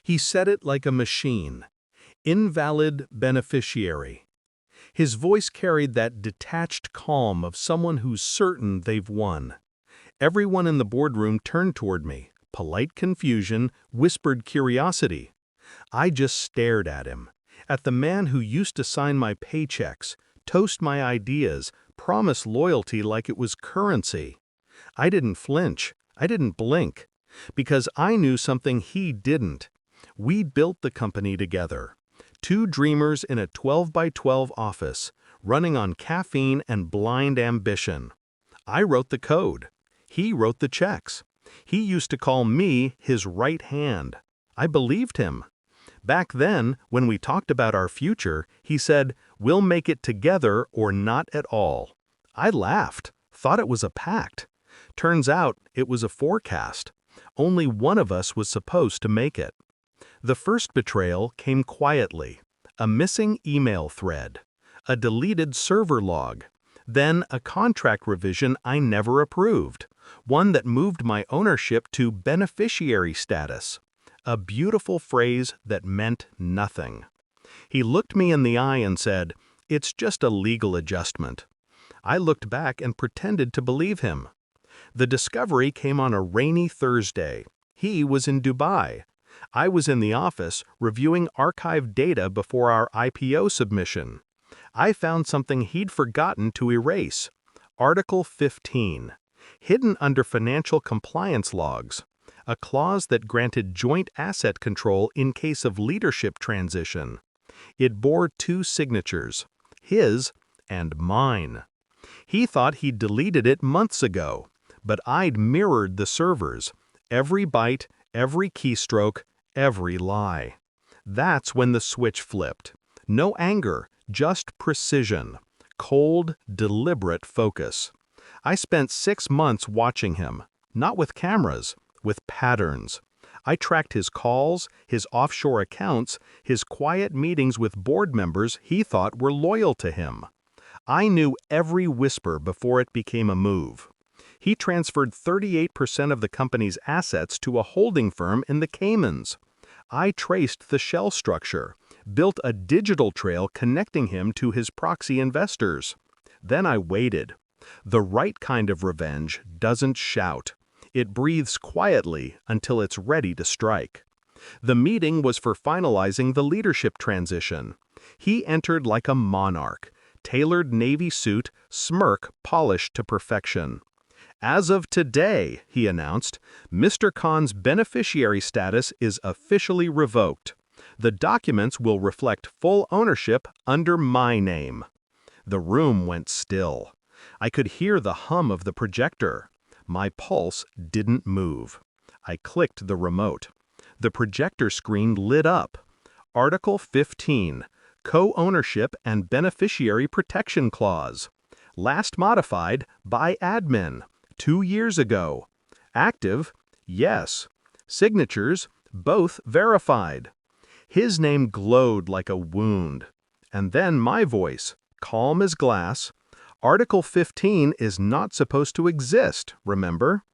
He said it like a machine. Invalid beneficiary. His voice carried that detached calm of someone who's certain they've won. Everyone in the boardroom turned toward me, polite confusion, whispered curiosity. I just stared at him, at the man who used to sign my paychecks, toast my ideas, promise loyalty like it was currency. I didn't flinch, I didn't blink, because I knew something he didn't. We built the company together. Two dreamers in a 12 by 12 office, running on caffeine and blind ambition. I wrote the code. He wrote the checks. He used to call me his right hand. I believed him. Back then, when we talked about our future, he said, "We'll make it together or not at all." I laughed, thought it was a pact. Turns out, it was a forecast. Only one of us was supposed to make it. The first betrayal came quietly. A missing email thread. A deleted server log. Then a contract revision I never approved. One that moved my ownership to beneficiary status. A beautiful phrase that meant nothing. He looked me in the eye and said, "It's just a legal adjustment." I looked back and pretended to believe him. The discovery came on a rainy Thursday. He was in Dubai. I was in the office reviewing archived data before our IPO submission. I found something he'd forgotten to erase. Article 15. Hidden under financial compliance logs. A clause that granted joint asset control in case of leadership transition. It bore two signatures, his and mine. He thought he'd deleted it months ago, but I'd mirrored the servers, every byte, every keystroke, every lie. That's when the switch flipped. No anger, just precision. Cold, deliberate focus. I spent 6 months watching him, not with cameras, with patterns. I tracked his calls, his offshore accounts, his quiet meetings with board members he thought were loyal to him. I knew every whisper before it became a move. He transferred 38% of the company's assets to a holding firm in the Caymans. I traced the shell structure, built a digital trail connecting him to his proxy investors. Then I waited. The right kind of revenge doesn't shout. It breathes quietly until it's ready to strike. The meeting was for finalizing the leadership transition. He entered like a monarch, tailored navy suit, smirk polished to perfection. "As of today," he announced, "Mr. Khan's beneficiary status is officially revoked. The documents will reflect full ownership under my name." The room went still. I could hear the hum of the projector. My pulse didn't move. I clicked the remote. The projector screen lit up. Article 15, Co-Ownership and Beneficiary Protection Clause. Last modified by admin, 2 years ago. Active? Yes. Signatures? Both verified. His name glowed like a wound. And then my voice, calm as glass. Article 15 is not supposed to exist, remember?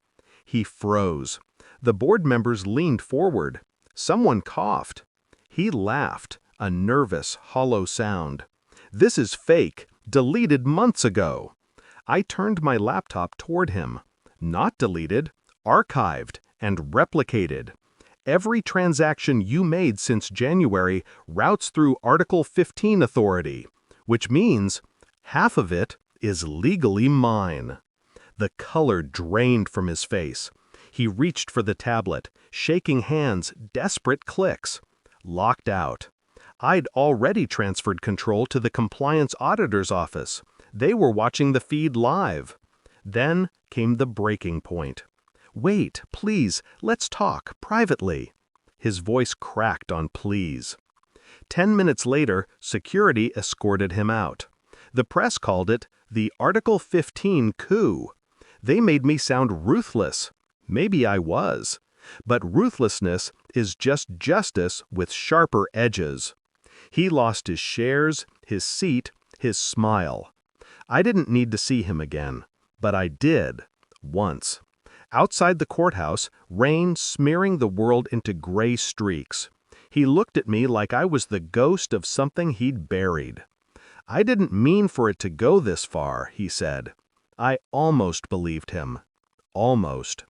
He froze. The board members leaned forward. Someone coughed. He laughed, a nervous, hollow sound. "This is fake, deleted months ago." I turned my laptop toward him. Not deleted, archived, and replicated. Every transaction you made since January routes through Article 15 authority, which means half of it is legally mine. The color drained from his face. He reached for the tablet, shaking hands, desperate clicks. Locked out. I'd already transferred control to the compliance auditor's office. They were watching the feed live. Then came the breaking point. "Wait, please, let's talk, privately." His voice cracked on please. 10 minutes later, security escorted him out. The press called it the Article 15 coup. They made me sound ruthless. Maybe I was. But ruthlessness is just justice with sharper edges. He lost his shares, his seat, his smile. I didn't need to see him again, but I did, once. Outside the courthouse, rain smearing the world into gray streaks. He looked at me like I was the ghost of something he'd buried. "I didn't mean for it to go this far," he said. I almost believed him. Almost.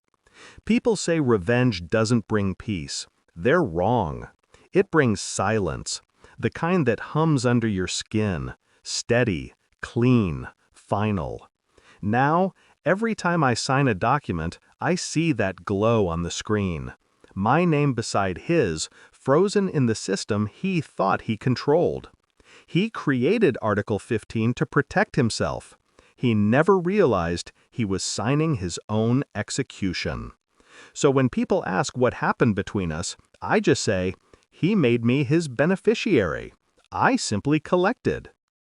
People say revenge doesn't bring peace. They're wrong. It brings silence, the kind that hums under your skin, steady, clean, final. Now, every time I sign a document, I see that glow on the screen. My name beside his, frozen in the system he thought he controlled. He created Article 15 to protect himself. He never realized he was signing his own execution. So when people ask what happened between us, I just say, he made me his beneficiary. I simply collected.